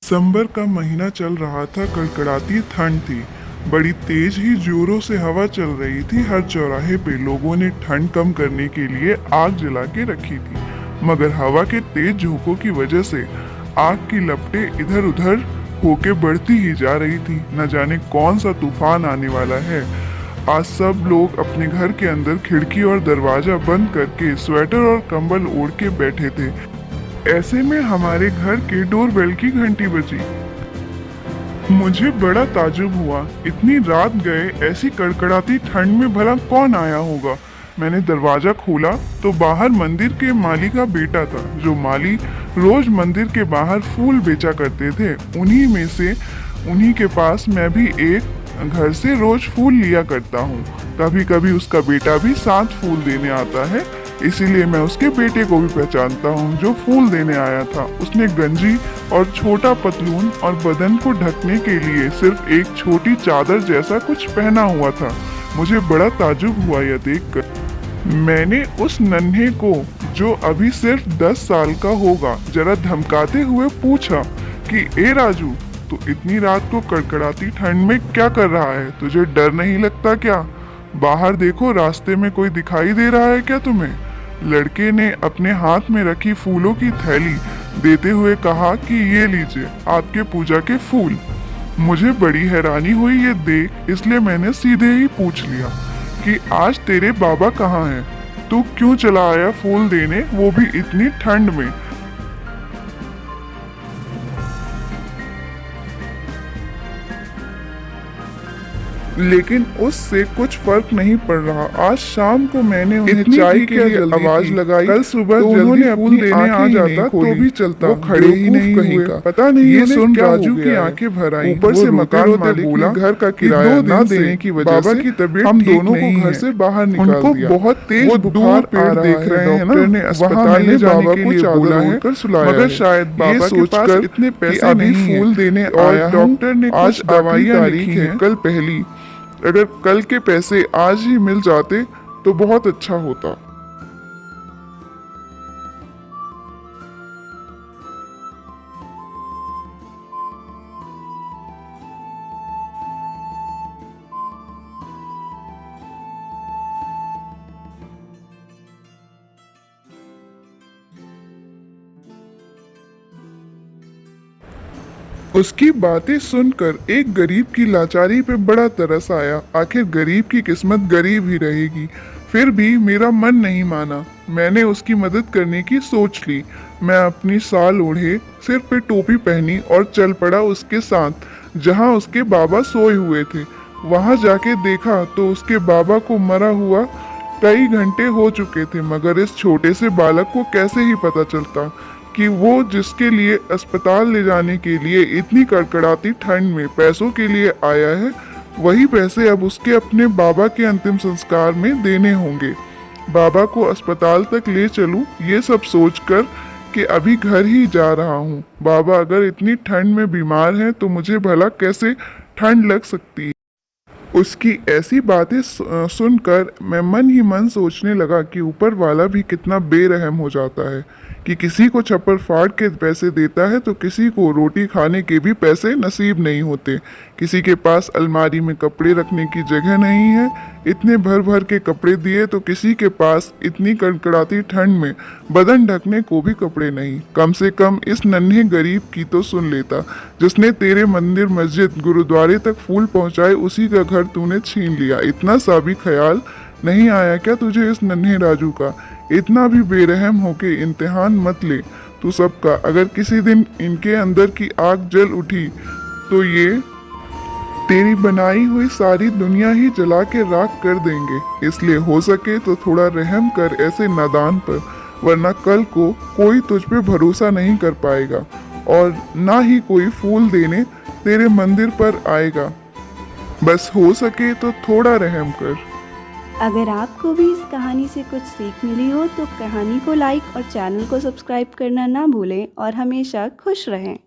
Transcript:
दिसंबर का महीना चल रहा था। कड़कड़ाती ठंड थी। बड़ी तेज ही जोरों से हवा चल रही थी। हर चौराहे पे लोगों ने ठंड कम करने के लिए आग जला के रखी थी, मगर हवा के तेज झोंकों की वजह से आग की लपटें इधर उधर होके बढ़ती ही जा रही थी। न जाने कौन सा तूफान आने वाला है। आज सब लोग अपने घर के अंदर खिड़की और दरवाजा बंद करके स्वेटर और कंबल ओढ़ के बैठे थे। ऐसे में हमारे घर के डोरबेल की घंटी बजी। मुझे बड़ा ताज्जुब हुआ। इतनी रात गए ऐसी कड़कड़ाती ठंड में भला कौन आया होगा। मैंने दरवाजा खोला तो बाहर मंदिर के माली का बेटा था। जो माली रोज मंदिर के बाहर फूल बेचा करते थे, उन्हीं के पास मैं भी एक घर से रोज फूल लिया करता हूँ। कभी कभी उसका बेटा भी साथ फूल देने आता है, इसीलिए मैं उसके बेटे को भी पहचानता हूँ जो फूल देने आया था। उसने गंजी और छोटा पतलून और बदन को ढकने के लिए सिर्फ एक छोटी चादर जैसा कुछ पहना हुआ था। मुझे बड़ा ताज्जुब हुआ यह देखकर। मैंने उस नन्हे को, जो अभी सिर्फ 10 साल का होगा, जरा धमकाते हुए पूछा कि ए राजू, तू इतनी रात को कड़कड़ाती ठंड में क्या कर रहा है? तुझे डर नहीं लगता क्या? बाहर देखो, रास्ते में कोई दिखाई दे रहा है क्या तुम्हें? लड़के ने अपने हाथ में रखी फूलों की थैली देते हुए कहा कि ये लीजिए आपके पूजा के फूल। मुझे बड़ी हैरानी हुई ये देख, इसलिए मैंने सीधे ही पूछ लिया कि आज तेरे बाबा कहाँ हैं? तू क्यों चला आया फूल देने, वो भी इतनी ठंड में? लेकिन उससे कुछ फर्क नहीं पड़ रहा। आज शाम को मैंने उन्हें चाय के लिए आवाज लगाई। कल सुबह तो उन्होंने फूल देने आ जाता तो भी चलता। वो खड़े ही नहीं हुए। पता नहीं ये सुन राजू की आंखें भर आई। ऊपर से मकान मालिक बोला घर का किराया ना देने की वजह से बाबा की तबीयत हम दोनों को घर से बाहर निकाल दिया। बहुत तेज बुखार पेड़ देख रहे हैं। डॉक्टर ने अस्पताल ले जाने के लिए बोला है, मगर शायद बाबा के पास इतने पैसे नहीं फूल देने और डॉक्टर ने आज दवाइयाँ लिखी हैं कल पहली। अगर कल के पैसे आज ही मिल जाते तो बहुत अच्छा होता। उसकी बातें सुनकर एक गरीब की लाचारी पे बड़ा तरस आया। आखिर गरीब की किस्मत गरीब ही रहेगी। फिर भी मेरा मन नहीं माना। मैंने उसकी मदद करने की सोच ली। मैं अपनी साल ओढ़े, सिर पे टोपी पहनी और चल पड़ा उसके साथ, जहाँ उसके बाबा सोए हुए थे। वहाँ जाके देखा तो उसके बाबा को मरा हुआ कई घंटे हो चुके थे, मगर इस छोटे से बालक को कैसे ही पता चलता कि वो जिसके लिए अस्पताल ले जाने के लिए इतनी कड़कड़ाती ठंड में पैसों के लिए आया है, वही पैसे अब उसके अपने बाबा के अंतिम संस्कार में देने होंगे। बाबा को अस्पताल तक ले चलूं, ये सब सोचकर कि अभी घर ही जा रहा हूँ। बाबा अगर इतनी ठंड में बीमार हैं तो मुझे भला कैसे ठंड लग सकती है। उसकी ऐसी बातें सुनकर मैं मन ही मन सोचने लगा कि ऊपर वाला भी कितना बेरहम हो जाता है कि किसी को छप्पर फाड़ के पैसे देता है तो किसी को रोटी खाने के भी पैसे नसीब नहीं होते। किसी के पास अलमारी में कपड़े रखने की जगह नहीं है, इतने भर भर के कपड़े दिए तो किसी के पास इतनी कड़कड़ाती ठंड में बदन ढकने को भी कपड़े नहीं। कम से कम इस नन्हे गरीब की तो सुन लेता, जिसने तेरे मंदिर मस्जिद गुरुद्वारे तक फूल पहुंचाए, उसी का घर तूने छीन लिया। इतना सा भी ख्याल नहीं आया क्या तुझे इस नन्हे राजू का? इतना भी बेरहम होके इम्तिहान मत ले तू सबका। अगर किसी दिन इनके अंदर की आग जल उठी तो ये तेरी बनाई हुई सारी दुनिया ही जला के राख कर देंगे। इसलिए हो सके तो थोड़ा रहम कर ऐसे नादान पर, वरना कल को कोई तुझ पे भरोसा नहीं कर पाएगा और ना ही कोई फूल देने तेरे मंदिर पर आएगा। बस हो सके तो थोड़ा रहम कर। अगर आपको भी इस कहानी से कुछ सीख मिली हो तो कहानी को लाइक और चैनल को सब्सक्राइब करना ना भूलें और हमेशा खुश रहें।